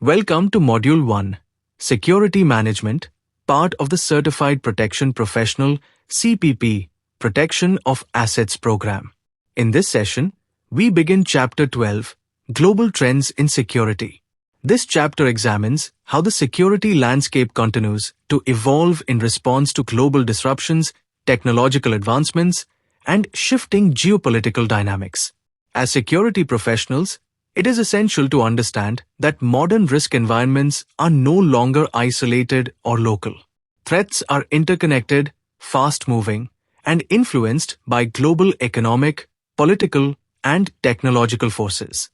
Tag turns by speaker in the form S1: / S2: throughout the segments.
S1: Welcome to Module 1, Security Management, part of the Certified Protection Professional CPP Protection of Assets Program. In this session, we begin Chapter 12, Global Trends in Security. This chapter examines how the security landscape continues to evolve in response to global disruptions, technological advancements, and shifting geopolitical dynamics. As security professionals, it is essential to understand that modern risk environments are no longer isolated or local. Threats are interconnected, fast-moving, and influenced by global economic, political, and technological forces.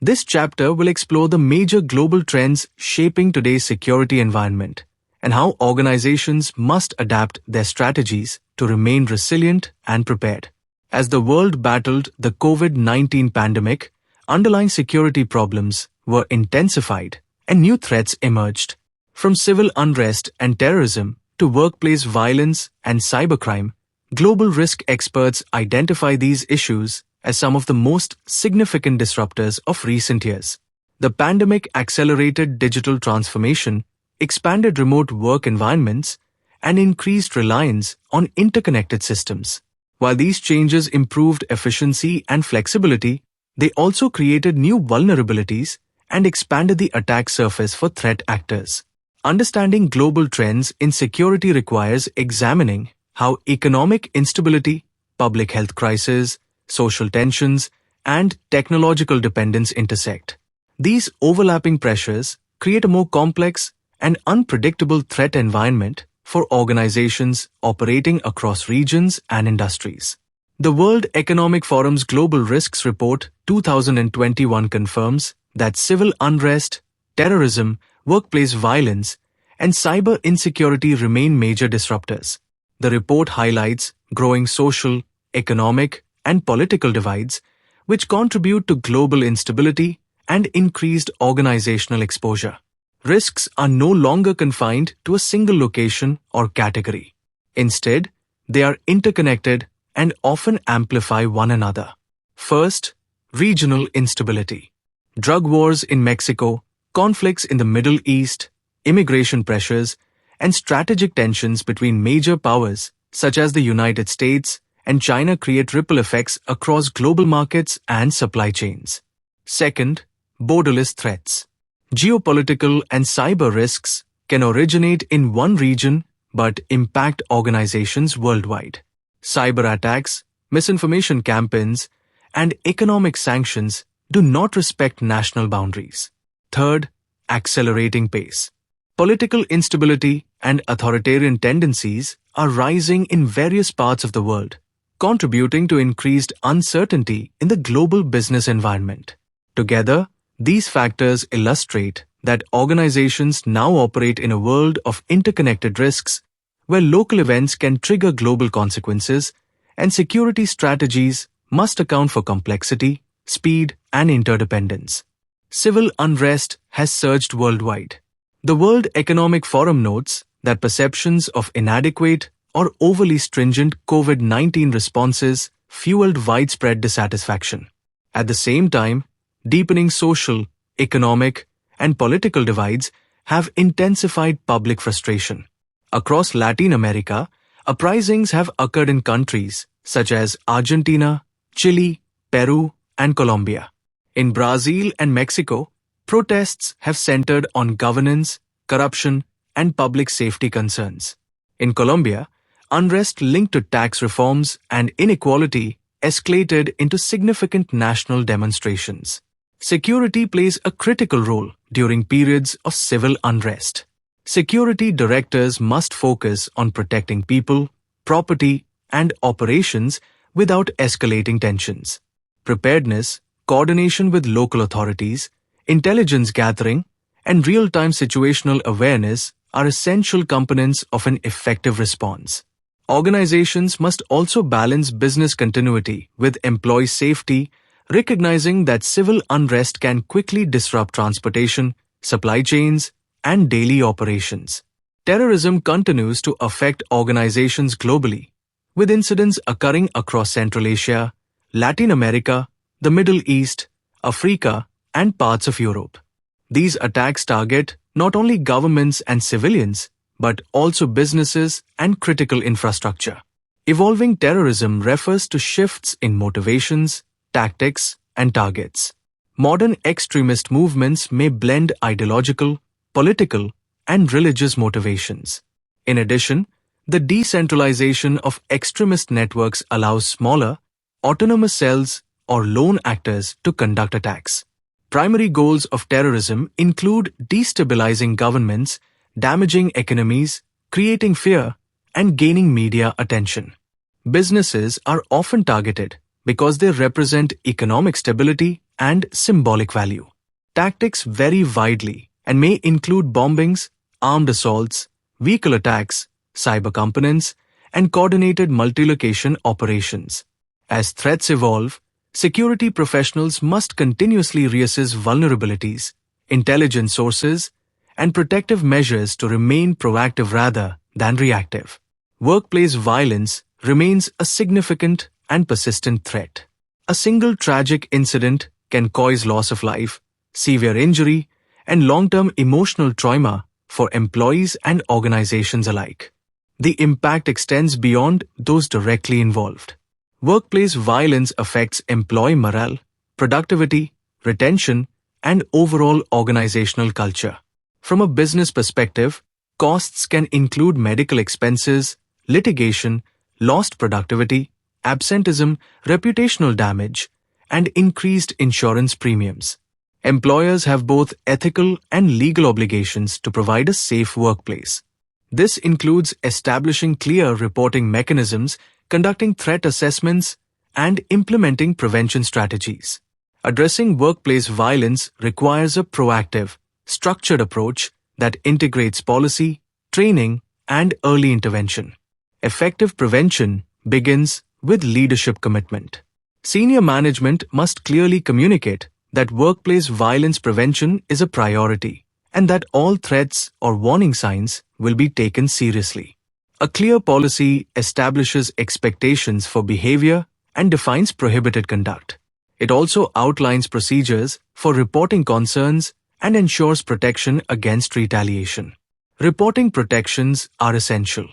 S1: This chapter will explore the major global trends shaping today's security environment and how organizations must adapt their strategies to remain resilient and prepared. As the world battled the COVID-19 pandemic, underlying security problems were intensified and new threats emerged. From civil unrest and terrorism to workplace violence and cybercrime, global risk experts identify these issues as some of the most significant disruptors of recent years. The pandemic accelerated digital transformation, expanded remote work environments, and increased reliance on interconnected systems. While these changes improved efficiency and flexibility, they also created new vulnerabilities and expanded the attack surface for threat actors. Understanding global trends in security requires examining how economic instability, public health crises, social tensions, and technological dependence intersect. These overlapping pressures create a more complex and unpredictable threat environment for organizations operating across regions and industries. The World Economic Forum's Global Risks Report 2021 confirms that civil unrest, terrorism, workplace violence, and cyber insecurity remain major disruptors. The report highlights growing social, economic, and political divides, which contribute to global instability and increased organizational exposure. Risks are no longer confined to a single location or category. Instead, they are interconnected and often amplify one another. First, regional instability. Drug wars in Mexico, conflicts in the Middle East, immigration pressures, and strategic tensions between major powers such as the United States and China create ripple effects across global markets and supply chains. Second, borderless threats. Geopolitical and cyber risks can originate in one region but impact organizations worldwide. Cyber attacks, misinformation campaigns, and economic sanctions do not respect national boundaries. Third, accelerating pace. Political instability and authoritarian tendencies are rising in various parts of the world, contributing to increased uncertainty in the global business environment. Together, these factors illustrate that organizations now operate in a world of interconnected risks where local events can trigger global consequences, and security strategies must account for complexity, speed, and interdependence. Civil unrest has surged worldwide. The World Economic Forum notes that perceptions of inadequate or overly stringent COVID-19 responses fueled widespread dissatisfaction. At the same time, deepening social, economic, and political divides have intensified public frustration. Across Latin America, uprisings have occurred in countries such as Argentina, Chile, Peru, and Colombia. In Brazil and Mexico, protests have centered on governance, corruption, and public safety concerns. In Colombia, unrest linked to tax reforms and inequality escalated into significant national demonstrations. Security plays a critical role during periods of civil unrest. Security directors must focus on protecting people, property, and operations without escalating tensions. Preparedness, coordination with local authorities, intelligence gathering, and real-time situational awareness are essential components of an effective response. Organizations must also balance business continuity with employee safety, recognizing that civil unrest can quickly disrupt transportation, supply chains, and daily operations. Terrorism continues to affect organizations globally, with incidents occurring across Central Asia, Latin America, the Middle East, Africa, and parts of Europe. These attacks target not only governments and civilians, but also businesses and critical infrastructure. Evolving terrorism refers to shifts in motivations, tactics, and targets. Modern extremist movements may blend ideological, political, and religious motivations. In addition, the decentralization of extremist networks allows smaller, autonomous cells or lone actors to conduct attacks. Primary goals of terrorism include destabilizing governments, damaging economies, creating fear, and gaining media attention. Businesses are often targeted because they represent economic stability and symbolic value. Tactics vary widely and may include bombings, armed assaults, vehicle attacks, cyber components, and coordinated multi-location operations. As threats evolve, security professionals must continuously reassess vulnerabilities, intelligence sources, and protective measures to remain proactive rather than reactive. Workplace violence remains a significant and persistent threat. A single tragic incident can cause loss of life, severe injury, and long-term emotional trauma for employees and organizations alike. The impact extends beyond those directly involved. Workplace violence affects employee morale, productivity, retention, and overall organizational culture. From a business perspective, costs can include medical expenses, litigation, lost productivity, absenteeism, reputational damage, and increased insurance premiums. Employers have both ethical and legal obligations to provide a safe workplace. This includes establishing clear reporting mechanisms, conducting threat assessments, and implementing prevention strategies. Addressing workplace violence requires a proactive, structured approach that integrates policy, training, and early intervention. Effective prevention begins with leadership commitment. Senior management must clearly communicate that workplace violence prevention is a priority and that all threats or warning signs will be taken seriously. A clear policy establishes expectations for behavior and defines prohibited conduct. It also outlines procedures for reporting concerns and ensures protection against retaliation. Reporting protections are essential.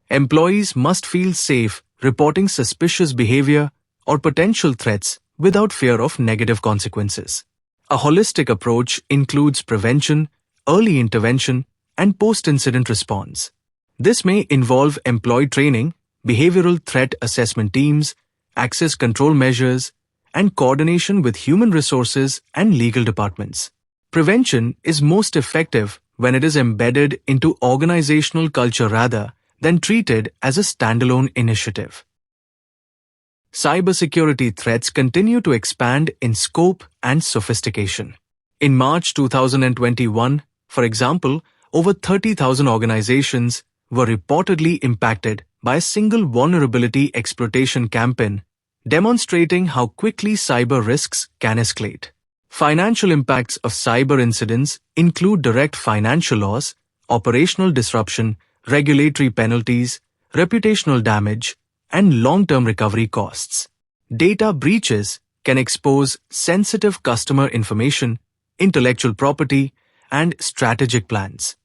S1: Employees must feel safe reporting suspicious behavior or potential threats without fear of negative consequences. A holistic approach includes prevention, early intervention, and post-incident response. This may involve employee training, behavioral threat assessment teams, access control measures, and coordination with human resources and legal departments. Prevention is most effective when it is embedded into organizational culture rather than treated as a standalone initiative. Cybersecurity threats continue to expand in scope and sophistication. In March 2021, for example, over 30,000 organizations were reportedly impacted by a single vulnerability exploitation campaign, demonstrating how quickly cyber risks can escalate. Financial impacts of cyber incidents include direct financial loss, operational disruption, regulatory penalties, reputational damage, and long-term recovery costs. Data breaches can expose sensitive customer information, intellectual property, and strategic plans.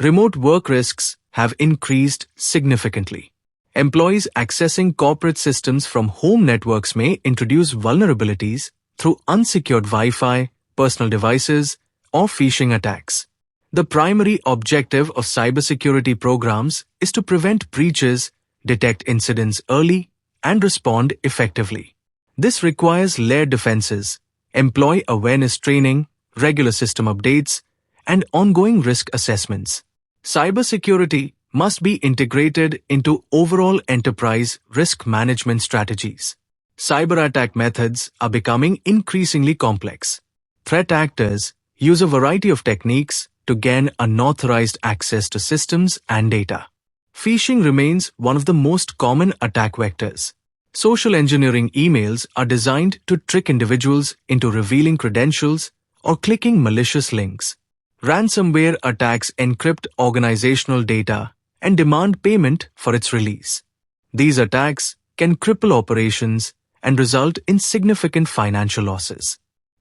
S1: Remote work risks have increased significantly. Employees accessing corporate systems from home networks may introduce vulnerabilities through unsecured Wi-Fi, personal devices, or phishing attacks. The primary objective of cybersecurity programs is to prevent breaches, detect incidents early, and respond effectively. This requires layered defenses, employee awareness training, regular system updates, and ongoing risk assessments. Cybersecurity must be integrated into overall enterprise risk management strategies. Cyber attack methods are becoming increasingly complex. Threat actors use a variety of techniques to gain unauthorized access to systems and data. Phishing remains one of the most common attack vectors. Social engineering emails are designed to trick individuals into revealing credentials or clicking malicious links. Ransomware attacks encrypt organizational data and demand payment for its release. These attacks can cripple operations and result in significant financial losses.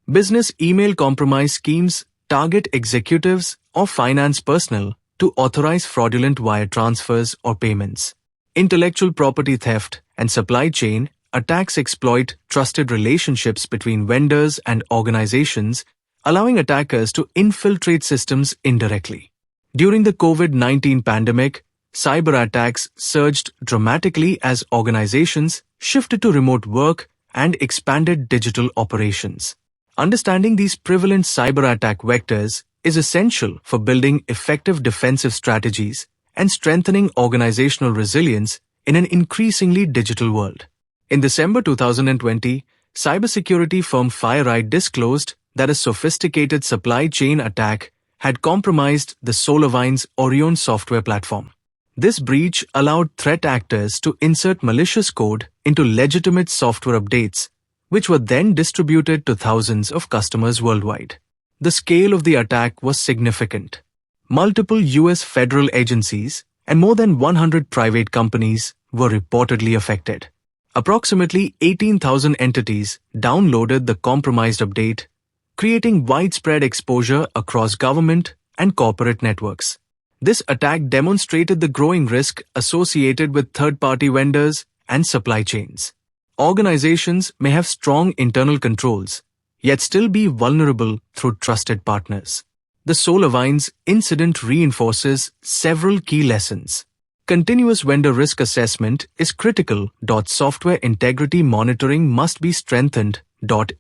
S1: Business email compromise schemes target executives or finance personnel to authorize fraudulent wire transfers or payments. Intellectual property theft and supply chain attacks exploit trusted relationships between vendors and organizations, allowing attackers to infiltrate systems indirectly. During the COVID-19 pandemic, cyber attacks surged dramatically as organizations shifted to remote work and expanded digital operations. Understanding these prevalent cyber attack vectors is essential for building effective defensive strategies and strengthening organizational resilience in an increasingly digital world. In December 2020, cybersecurity firm FireEye disclosed that a sophisticated supply chain attack had compromised the SolarWinds Orion software platform. This breach allowed threat actors to insert malicious code into legitimate software updates, which were then distributed to thousands of customers worldwide. The scale of the attack was significant. Multiple US federal agencies and more than 100 private companies were reportedly affected. Approximately 18,000 entities downloaded the compromised update, creating widespread exposure across government and corporate networks. This attack demonstrated the growing risk associated with third-party vendors and supply chains. Organizations may have strong internal controls, yet still be vulnerable through trusted partners. The SolarWinds incident reinforces several key lessons. Continuous vendor risk assessment is critical. Software integrity monitoring must be strengthened.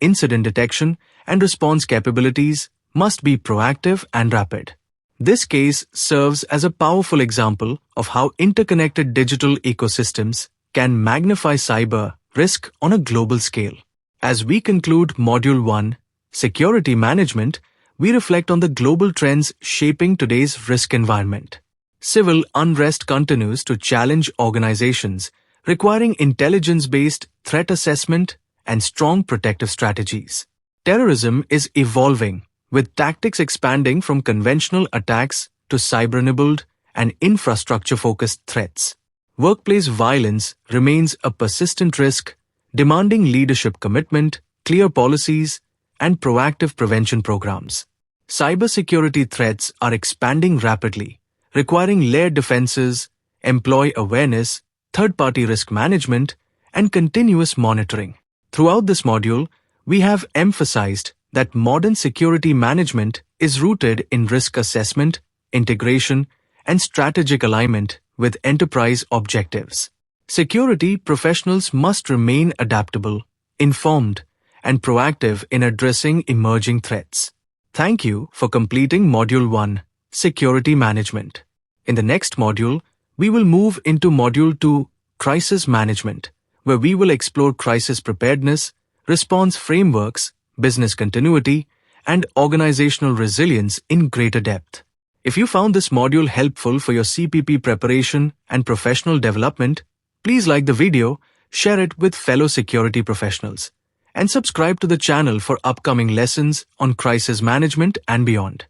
S1: Incident detection and response capabilities must be proactive and rapid. This case serves as a powerful example of how interconnected digital ecosystems can magnify cyber risk on a global scale. As we conclude Module 1, Security Management, we reflect on the global trends shaping today's risk environment. Civil unrest continues to challenge organizations, requiring intelligence-based threat assessment and strong protective strategies. Terrorism is evolving, with tactics expanding from conventional attacks to cyber-enabled and infrastructure-focused threats. Workplace violence remains a persistent risk, demanding leadership commitment, clear policies, and proactive prevention programs. Cybersecurity threats are expanding rapidly, requiring layered defenses, employee awareness, third-party risk management, and continuous monitoring. Throughout this module, we have emphasized that modern security management is rooted in risk assessment, integration, and strategic alignment with enterprise objectives. Security professionals must remain adaptable, informed, and proactive in addressing emerging threats. Thank you for completing Module 1, Security Management. In the next module, we will move into Module 2, Crisis Management, where we will explore crisis preparedness, response frameworks, business continuity, and organizational resilience in greater depth. If you found this module helpful for your CPP preparation and professional development, please like the video, share it with fellow security professionals, and subscribe to the channel for upcoming lessons on crisis management and beyond.